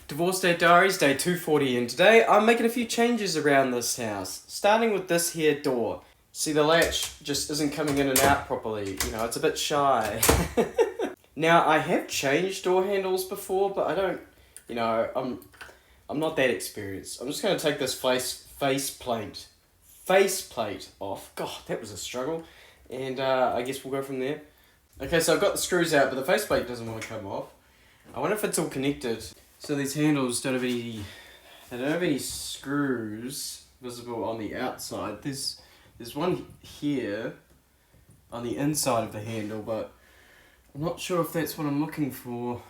Divorce Date Diaries, day 240, and today I'm making a few changes around this house, starting with this here door. See, the latch just isn't coming in and out properly, it's a bit shy. Now, I have changed door handles before, but I don't, I'm not that experienced. I'm just going to take this faceplate off. God, that was a struggle. And I guess we'll go from there. Okay, so I've got the screws out, but the faceplate doesn't want to come off. I wonder if it's all connected. So these handles don't have any screws visible on the outside. There's one here on the inside of the handle, but I'm not sure if that's what I'm looking for.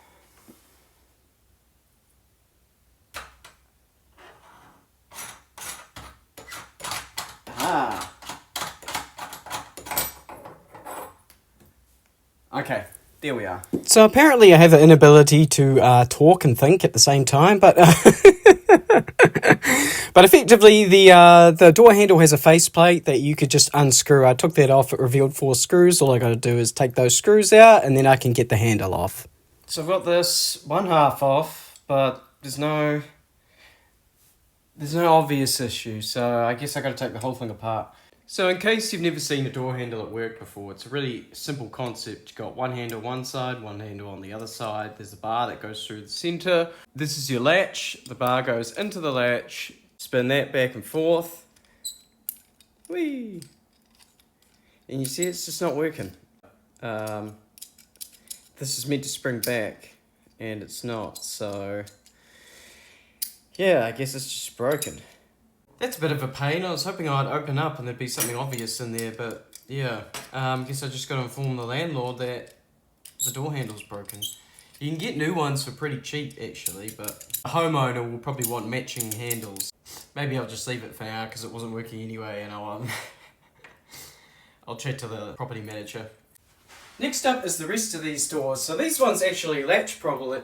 Ah. Okay. There we are. So apparently I have the inability to talk and think at the same time, but but effectively the door handle has a faceplate that you could just unscrew. I took that off, it revealed 4 screws. All I got to do is take those screws out and then I can get the handle off. So I've got this one half off, but there's no obvious issue, so I guess I got to take the whole thing apart. So in case you've never seen a door handle at work before, it's a really simple concept. You've got one handle one side, one handle on the other side. There's a bar that goes through the center. This is your latch. The bar goes into the latch. Spin that back and forth. Whee! And you see it's just not working. This is meant to spring back, and it's not. So yeah, I guess it's just broken. That's a bit of a pain. I was hoping I'd open up and there'd be something obvious in there, but yeah. Guess I just got to inform the landlord that the door handle's broken. You can get new ones for pretty cheap, actually, but a homeowner will probably want matching handles. Maybe I'll just leave it for now because it wasn't working anyway, and I'll chat to the property manager. Next up is the rest of these doors. So these ones actually latch properly.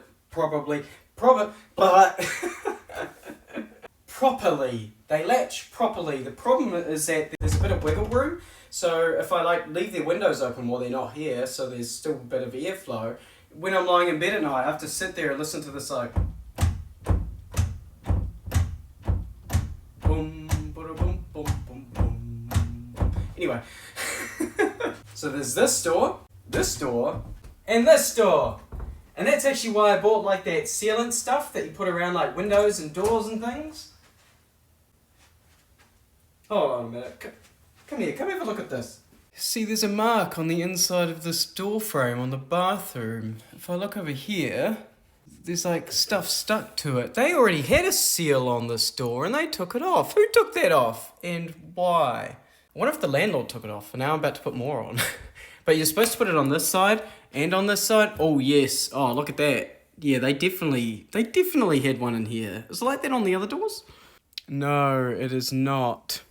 They latch properly. The problem is that there's a bit of wiggle room. So if I leave their windows open while they're not here, so there's still a bit of airflow, when I'm lying in bed at night, I have to sit there and listen to this boom, boom, boom, boom, boom. Anyway, so there's this door, and this door. And that's actually why I bought that sealant stuff that you put around windows and doors and things. Hold on a minute. Come here, come have a look at this. See, there's a mark on the inside of this door frame on the bathroom. If I look over here, there's stuff stuck to it. They already had a seal on this door and they took it off. Who took that off? And why? I wonder if the landlord took it off, and now I'm about to put more on. But you're supposed to put it on this side and on this side. Oh, yes. Oh, look at that. Yeah, they definitely had one in here. Is it like that on the other doors? No, it is not.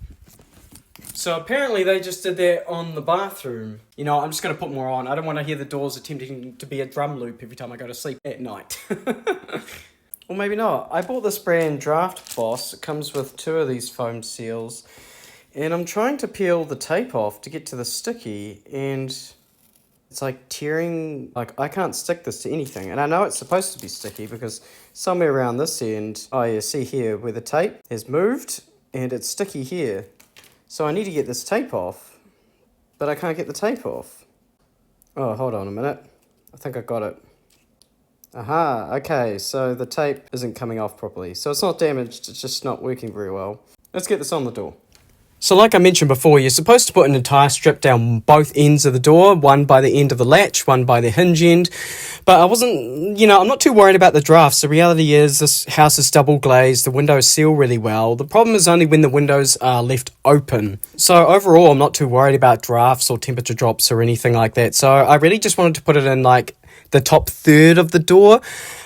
So apparently they just did that on the bathroom. I'm just going to put more on. I don't want to hear the doors attempting to be a drum loop every time I go to sleep at night. Or maybe not. I bought this brand Draft Boss. It comes with 2 of these foam seals. And I'm trying to peel the tape off to get to the sticky, and it's tearing. I can't stick this to anything. And I know it's supposed to be sticky because somewhere around this end, oh yeah, see here where the tape has moved and it's sticky here. So I need to get this tape off, but I can't get the tape off. Oh, hold on a minute. I think I got it. Aha, okay, so the tape isn't coming off properly. So it's not damaged, it's just not working very well. Let's get this on the door. So like I mentioned before, you're supposed to put an entire strip down both ends of the door, one by the end of the latch, one by the hinge end. But I wasn't, I'm not too worried about the drafts. The reality is this house is double glazed, the windows seal really well. The problem is only when the windows are left open. So overall, I'm not too worried about drafts or temperature drops or anything like that. So I really just wanted to put it in the top third of the door.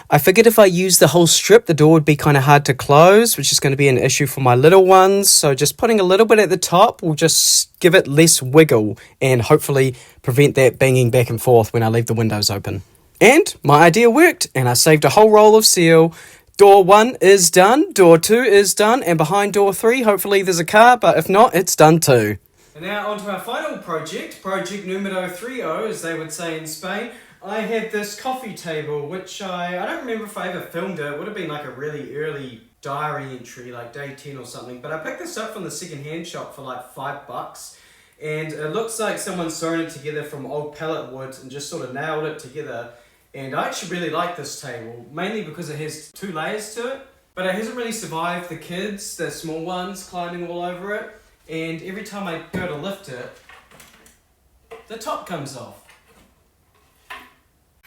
I figured if I used the whole strip, the door would be kind of hard to close, which is going to be an issue for my little ones. So just putting a little bit at the top will just give it less wiggle and hopefully prevent that banging back and forth when I leave the windows open. And my idea worked, and I saved a whole roll of seal. Door 1 is done, door 2 is done, and behind door 3, hopefully there's a car, but if not, it's done too. And now on to our final project numero 30, as they would say in Spain. I had this coffee table, which I don't remember if I ever filmed it. It would have been like a really early diary entry, like day 10 or something. But I picked this up from the second-hand shop for like $5. And it looks like someone's thrown it together from old pallet wood and just sort of nailed it together. And I actually really like this table, mainly because it has 2 layers to it. But it hasn't really survived the kids, the small ones, climbing all over it. And every time I go to lift it, the top comes off.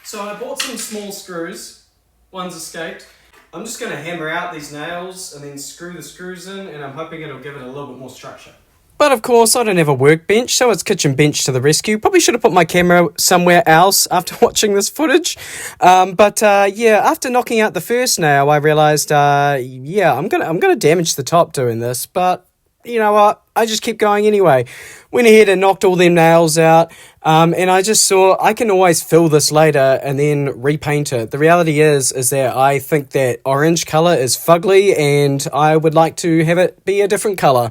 So I bought some small screws. One's escaped. I'm just going to hammer out these nails and then screw the screws in, and I'm hoping it'll give it a little bit more structure. But of course, I don't have a workbench, so it's kitchen bench to the rescue. Probably should have put my camera somewhere else after watching this footage. Yeah, after knocking out the first nail, I realised, I'm gonna damage the top doing this. But you know what? I just kept going anyway. Went ahead and knocked all them nails out. And I just saw I can always fill this later and then repaint it. The reality is that I think that orange colour is fugly, and I would like to have it be a different colour.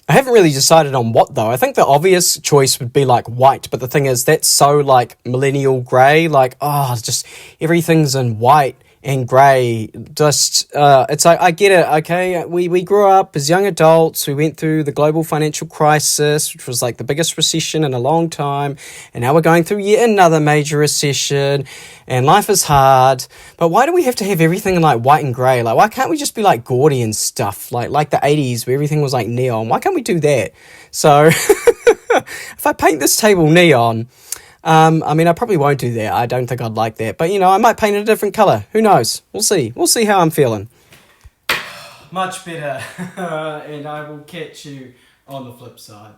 I haven't really decided on what though. I think the obvious choice would be like white, but the thing is that's so like millennial grey, like just everything's in white and grey. Just it's like, I get it, okay? We grew up as young adults, we went through the global financial crisis, which was like the biggest recession in a long time, and now we're going through yet another major recession, and life is hard. But why do we have to have everything in like white and grey? Like, why can't we just be like gaudy and stuff, like the 80s where everything was like neon? Why can't we do that? So if I paint this table neon, I probably won't do that. I don't think I'd like that. But, I might paint it a different colour. Who knows? We'll see. We'll see how I'm feeling. Much better. And I will catch you on the flip side.